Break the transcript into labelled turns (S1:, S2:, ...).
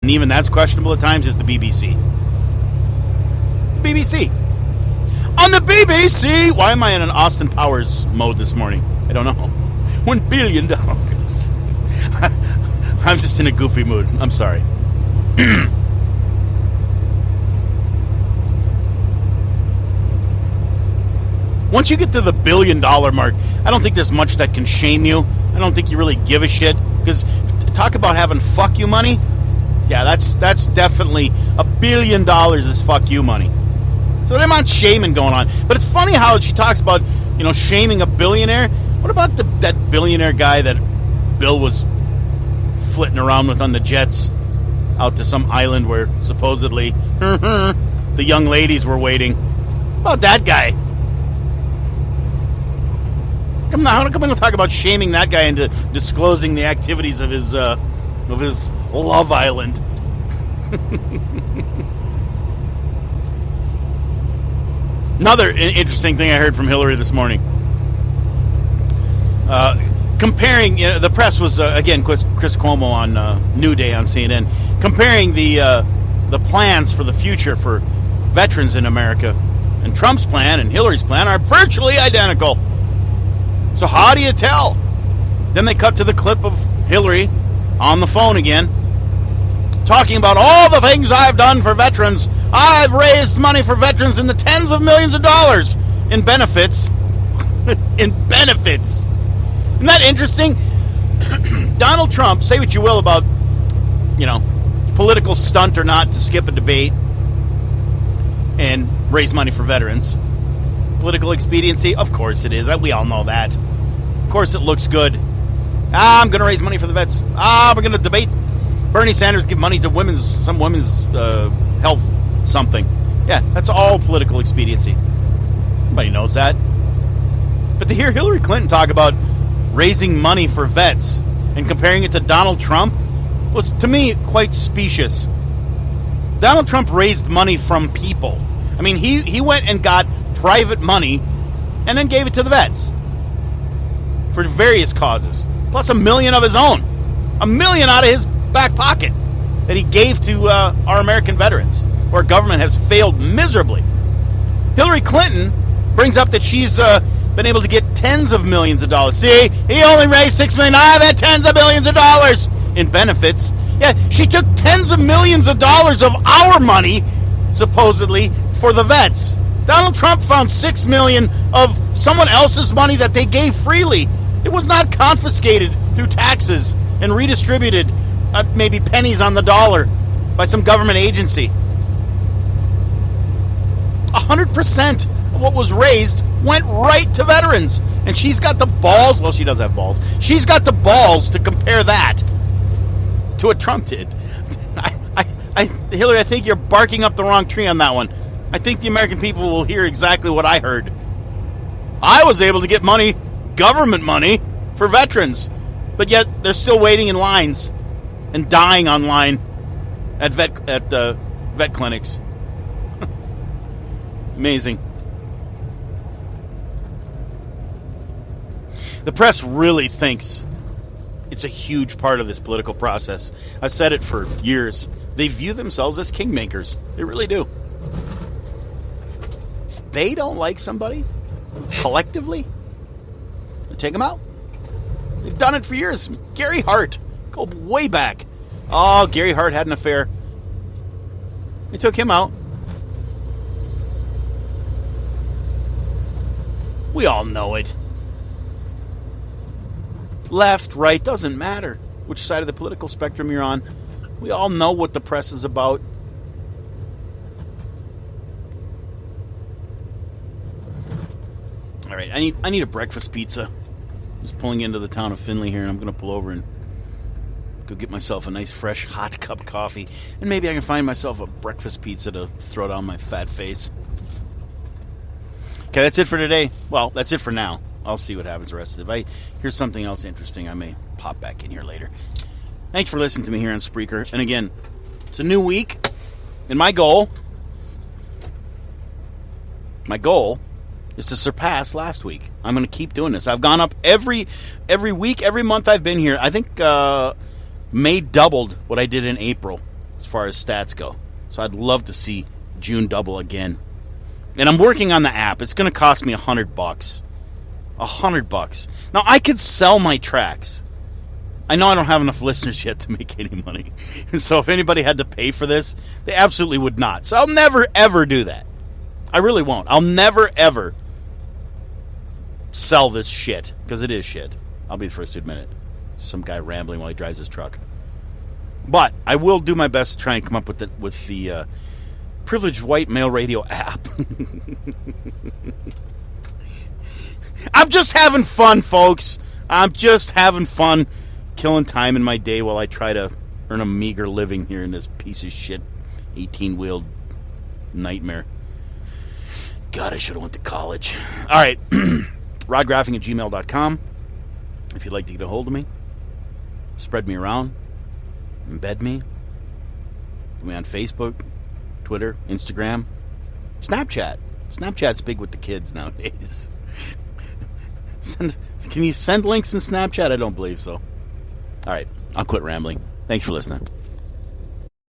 S1: and even that's questionable at times, is the BBC. The BBC. On the BBC! Why am I in an Austin Powers mode this morning? I don't know. $1 billion. I'm just in a goofy mood. I'm sorry. Once you get to the $1 billion mark, I don't think there's much that can shame you. I don't think you really give a shit. Because talk about having fuck you money. Yeah, that's definitely $1 billion is fuck you money. So there's not shaming going on. But it's funny how she talks about, shaming a billionaire. What about that billionaire guy that Bill was flitting around with on the jets out to some island where supposedly the young ladies were waiting? What about that guy? How come we don't talk about shaming that guy into disclosing the activities of his Love Island? Another interesting thing I heard from Hillary this morning. Comparing, the press was, again, Chris Cuomo on New Day on CNN, comparing the plans for the future for veterans in America. And Trump's plan and Hillary's plan are virtually identical. So how do you tell? Then they cut to the clip of Hillary on the phone again, talking about all the things I've done for veterans. I've raised money for veterans in the tens of millions of dollars in benefits. In benefits. Isn't that interesting? Donald Trump, say what you will about, political stunt or not to skip a debate and raise money for veterans. Political expediency? Of course it is. We all know that. Of course it looks good. I'm going to raise money for the vets. We're going to debate Bernie Sanders give money to some women's health something. Yeah, that's all political expediency. Everybody knows that. But to hear Hillary Clinton talk about raising money for vets and comparing it to Donald Trump was, to me, quite specious. Donald Trump raised money from people. I mean, he went and got private money and then gave it to the vets for various causes, plus $1 million of his own, $1 million out of his back pocket that he gave to our American veterans, where government has failed miserably. Hillary Clinton brings up that she's been able to get tens of millions of dollars. See, he only raised $6 million. I've had tens of millions of dollars in benefits. Yeah, she took tens of millions of dollars of our money, supposedly, for the vets. Donald Trump found $6 million of someone else's money that they gave freely. It was not confiscated through taxes and redistributed at maybe pennies on the dollar by some government agency. 100% of what was raised went right to veterans. And she's got the balls, well, she does have balls. She's got the balls to compare that to what Trump did. Hillary, I think you're barking up the wrong tree on that one. I think the American people will hear exactly what I heard. I was able to get money, government money, for veterans, but yet they're still waiting in lines and dying online at vet clinics. Amazing. The press really thinks it's a huge part of this political process. I've said it for years. They view themselves as kingmakers. They really do. They don't like somebody collectively, take them out. They've done it for years. Gary Hart, go way back. Oh, Gary Hart had an affair. They took him out. We all know it. Left, right, doesn't matter which side of the political spectrum you're on. We all know what the press is about. All right, I need a breakfast pizza. Just pulling into the town of Findlay here, and I'm going to pull over and go get myself a nice, fresh, hot cup of coffee. And maybe I can find myself a breakfast pizza to throw down my fat face. Okay, that's it for today. Well, that's it for now. I'll see what happens the rest of it. If I hear something else interesting, I may pop back in here later. Thanks for listening to me here on Spreaker. And again, it's a new week, and my goal is to surpass last week. I'm going to keep doing this. I've gone up every week, every month I've been here. I think May doubled what I did in April. as far as stats go. So I'd love to see June double again. And I'm working on the app. It's going to cost me $100. $100. Now, I could sell my tracks. I know I don't have enough listeners yet to make any money. So if anybody had to pay for this, they absolutely would not. So I'll never, ever do that. I really won't. I'll never, ever sell this shit. Because it is shit. I'll be the first to admit it. Some guy rambling while he drives his truck. But I will do my best to try and come up with the Privileged White Male Radio app. I'm just having fun, folks. I'm just having fun killing time in my day while I try to earn a meager living here in this piece of shit 18-wheeled nightmare. God, I should have went to college. All right. rodgraphing@gmail.com. If you'd like to get a hold of me, spread me around, embed me. Put me on Facebook, Twitter, Instagram, Snapchat. Snapchat's big with the kids nowadays. Can you send links in Snapchat? I don't believe so. All right, I'll quit rambling. Thanks for listening.